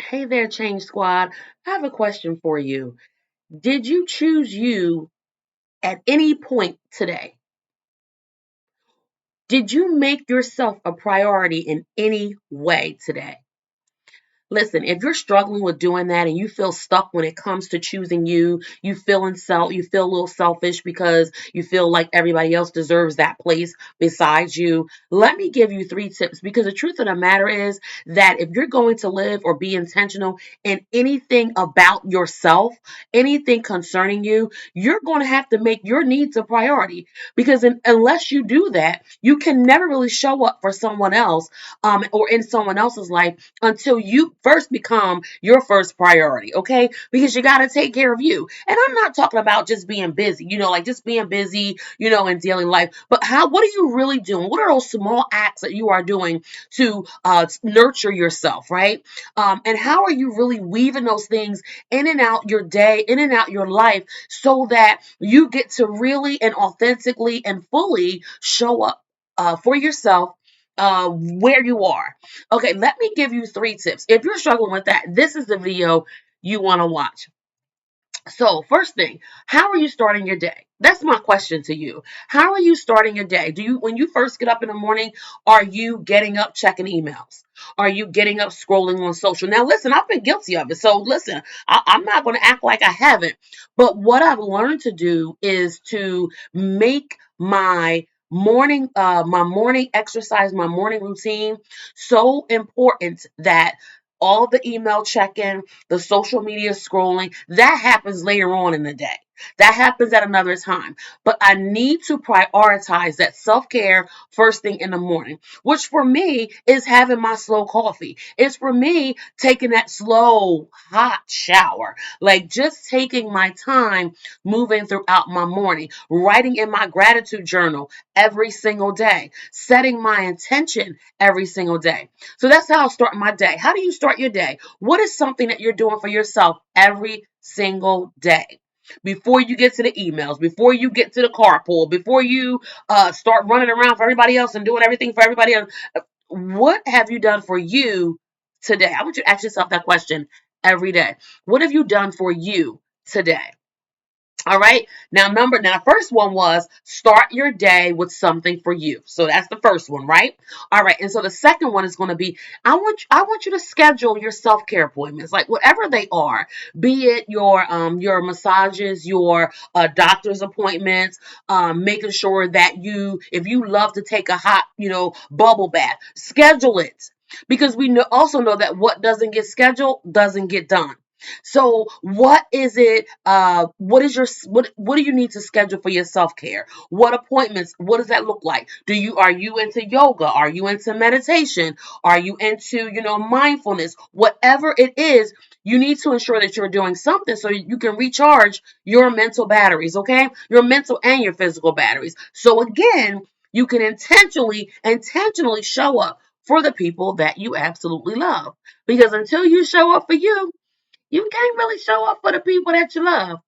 Hey there, Change Squad. I have a question for you. Did you choose you at any point today? Did you make yourself a priority in any way today? Listen, if you're struggling with doing that and you feel stuck when it comes to choosing you, you feel a little selfish because you feel like everybody else deserves that place besides you. Let me give you 3 tips because the truth of the matter is that if you're going to live or be intentional in anything about yourself, anything concerning you, you're going to have to make your needs a priority because unless you do that, you can never really show up for someone else or in someone else's life until you first become your first priority, okay? Because you got to take care of you. And I'm not talking about just being busy, like just being busy, in daily life, but what are you really doing? What are those small acts that you are doing to nurture yourself, right? And how are you really weaving those things in and out your day, in and out your life, so that you get to really and authentically and fully show up for yourself where you are. Okay, let me give you 3 tips. If you're struggling with that, this is the video you want to watch. So, first thing, how are you starting your day? That's my question to you. How are you starting your day? When you first get up in the morning, are you getting up checking emails? Are you getting up scrolling on social? Now, listen, I've been guilty of it. So, listen, I'm not going to act like I haven't. But what I've learned to do is to make my morning exercise, my morning routine so important that all the email checking, the social media scrolling, that happens later on in the day. That happens at another time. But I need to prioritize that self care first thing in the morning, which for me is having my slow coffee. It's for me taking that slow, hot shower, like just taking my time moving throughout my morning, writing in my gratitude journal every single day, setting my intention every single day. So that's how I start my day. How do you start your day? What is something that you're doing for yourself every single day? Before you get to the emails, before you get to the carpool, before you start running around for everybody else and doing everything for everybody else, what have you done for you today? I want you to ask yourself that question every day. What have you done for you today? All right. Now, the first one was start your day with something for you. So that's the first one, right? All right. And so the second one is going to be I want you to schedule your self-care appointments, like whatever they are, be it your massages, your doctor's appointments, making sure that if you love to take a hot, bubble bath, schedule it. Because also know that what doesn't get scheduled doesn't get done. So what is it? What do you need to schedule for your self care? What appointments? What does that look like? Are you into yoga? Are you into meditation? Are you into mindfulness? Whatever it is, you need to ensure that you're doing something so you can recharge your mental batteries. Okay, your mental and your physical batteries. So again, you can intentionally show up for the people that you absolutely love. Because until you show up for you can't really show up for the people that you love.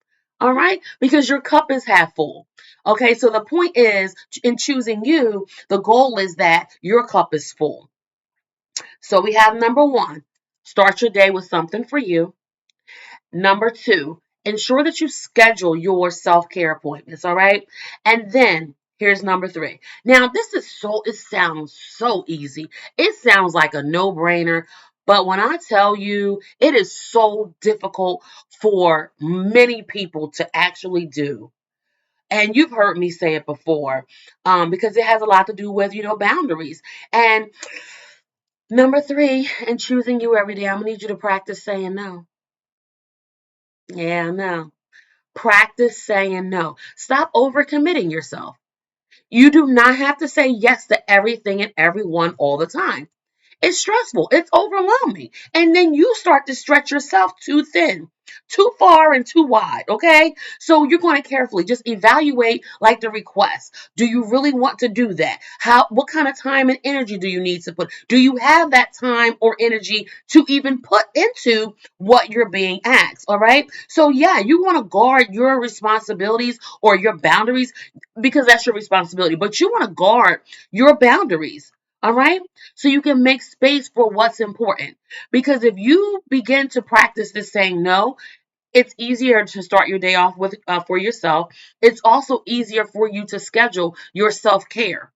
All right? Because your cup is half full. Okay, so the point is in choosing you, the goal is that your cup is full. So we have number one, start your day with something for you. Number two, ensure that you schedule your self care appointments. All right. And then here's number three. Now, it sounds so easy. It sounds like a no brainer. But when I tell you, it is so difficult for many people to actually do. And you've heard me say it before because it has a lot to do with, boundaries. And number three, in choosing you every day, I'm going to need you to practice saying no. Yeah, no. Practice saying no. Stop overcommitting yourself. You do not have to say yes to everything and everyone all the time. It's stressful. It's overwhelming. And then you start to stretch yourself too thin, too far and too wide. Okay. So you're going to carefully just evaluate like the request. Do you really want to do that? What kind of time and energy do you need to put? Do you have that time or energy to even put into what you're being asked? All right. So yeah, you want to guard your responsibilities or your boundaries because that's your responsibility, but you want to guard your boundaries. All right. So you can make space for what's important. Because if you begin to practice this saying no, it's easier to start your day off with for yourself. It's also easier for you to schedule your self care.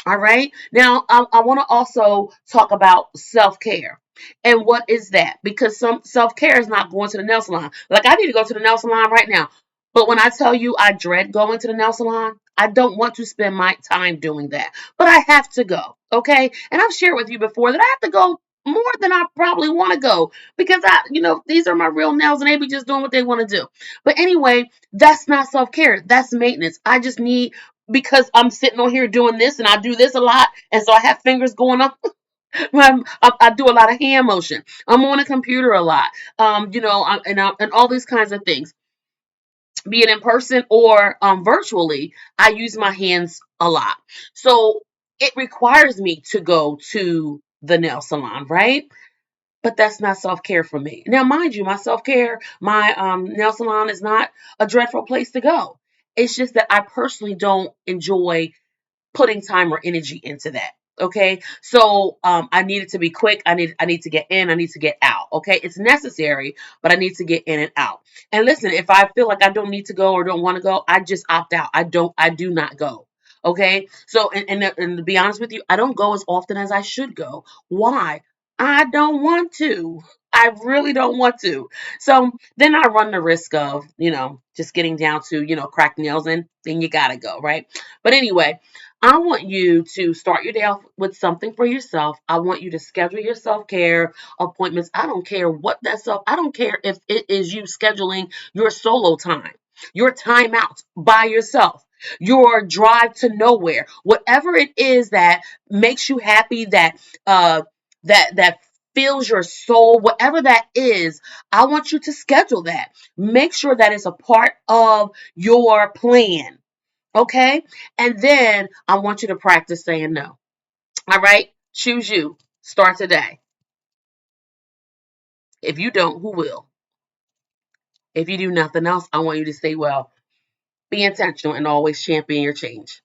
All right. Now, I want to also talk about self care. And what is that? Because some self care is not going to the nail salon. Like, I need to go to the nail salon right now. But when I tell you I dread going to the nail salon, I don't want to spend my time doing that. But I have to go. Okay. And I've shared with you before that I have to go more than I probably want to go because these are my real nails and they be just doing what they want to do. But anyway, that's not self care. That's maintenance. I just need because I'm sitting on here doing this and I do this a lot, and so I have fingers going up. I do a lot of hand motion. I'm on a computer a lot, and all these kinds of things, be it in person or virtually. I use my hands a lot, so it requires me to go to the nail salon, right? But that's not self care for me. Now, mind you, my self care, my nail salon is not a dreadful place to go. It's just that I personally don't enjoy putting time or energy into that. Okay, so I need it to be quick. I need to get in. I need to get out. Okay, it's necessary, but I need to get in and out. And listen, if I feel like I don't need to go or don't want to go, I just opt out. I do not go. Okay, so and to be honest with you, I don't go as often as I should go. Why? I don't want to. I really don't want to. So then I run the risk of, just getting down to, cracked nails, and then you gotta go, right? But anyway, I want you to start your day off with something for yourself. I want you to schedule your self care appointments. I don't care what that self, I don't care if it is you scheduling your solo time, your time out by yourself, your drive to nowhere, whatever it is that makes you happy, uh, that fills your soul, whatever that is, I want you to schedule that. Make sure that it's a part of your plan. Okay. And then I want you to practice saying no. All right. Choose you. Start today. If you don't, who will? If you do nothing else, I want you to say, well, be intentional and always champion your change.